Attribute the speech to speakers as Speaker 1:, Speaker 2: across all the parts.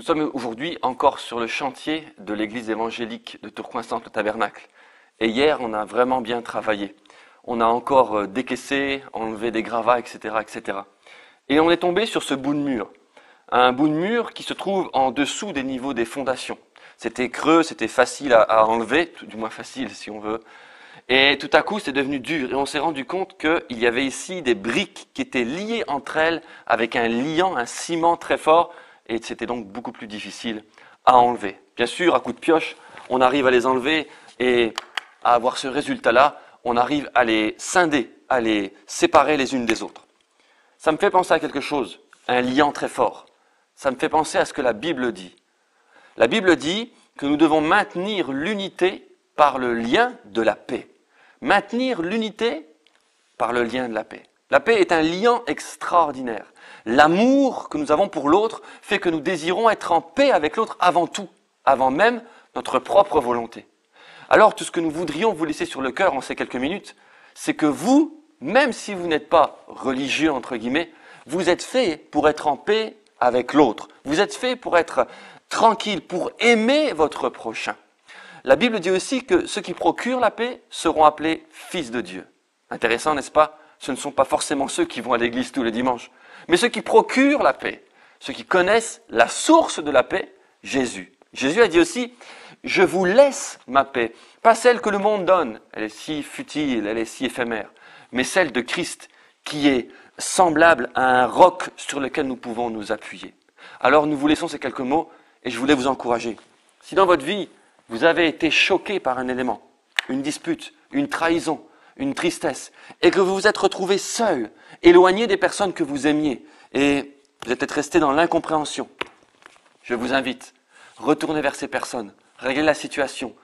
Speaker 1: Nous sommes aujourd'hui encore sur le chantier de l'église évangélique de Tourcoing-Centre le Tabernacle. Et hier, on a vraiment bien travaillé. On a encore décaissé, enlevé des gravats, etc., etc. Et on est tombé sur ce bout de mur. Un bout de mur qui se trouve en dessous des niveaux des fondations. C'était creux, c'était facile à enlever, du moins facile si on veut. Et tout à coup, c'est devenu dur. Et on s'est rendu compte qu'il y avait ici des briques qui étaient liées entre elles avec un liant, un ciment très fort. Et c'était donc beaucoup plus difficile à enlever. Bien sûr, à coup de pioche, on arrive à les enlever et à avoir ce résultat-là, on arrive à les scinder, à les séparer les unes des autres. Ça me fait penser à quelque chose, un liant très fort. Ça me fait penser à ce que la Bible dit. La Bible dit que nous devons maintenir l'unité par le lien de la paix. Maintenir l'unité par le lien de la paix. La paix est un lien extraordinaire. L'amour que nous avons pour l'autre fait que nous désirons être en paix avec l'autre avant tout, avant même notre propre volonté. Alors tout ce que nous voudrions vous laisser sur le cœur en ces quelques minutes, c'est que vous, même si vous n'êtes pas religieux entre guillemets, vous êtes fait pour être en paix avec l'autre. Vous êtes fait pour être tranquille, pour aimer votre prochain. La Bible dit aussi que ceux qui procurent la paix seront appelés fils de Dieu. Intéressant, n'est-ce pas? Ce ne sont pas forcément ceux qui vont à l'église tous les dimanches, mais ceux qui procurent la paix, ceux qui connaissent la source de la paix, Jésus. Jésus a dit aussi, je vous laisse ma paix, pas celle que le monde donne, elle est si futile, elle est si éphémère, mais celle de Christ qui est semblable à un roc sur lequel nous pouvons nous appuyer. Alors nous vous laissons ces quelques mots et je voulais vous encourager. Si dans votre vie, vous avez été choqué par un élément, une dispute, une trahison, une tristesse, et que vous vous êtes retrouvé seul, éloigné des personnes que vous aimiez, et vous êtes peut-être resté dans l'incompréhension, je vous invite, retournez vers ces personnes, réglez la situation,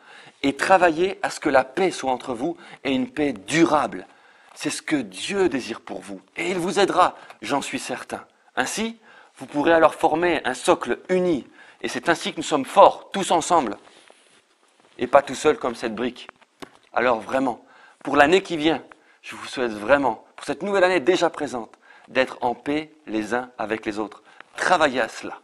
Speaker 1: et travaillez à ce que la paix soit entre vous, et une paix durable. C'est ce que Dieu désire pour vous, et il vous aidera, j'en suis certain. Ainsi, vous pourrez alors former un socle uni, et c'est ainsi que nous sommes forts, tous ensemble, et pas tout seul comme cette brique. Alors vraiment, pour l'année qui vient, je vous souhaite vraiment, pour cette nouvelle année déjà présente, d'être en paix les uns avec les autres. Travaillez à cela.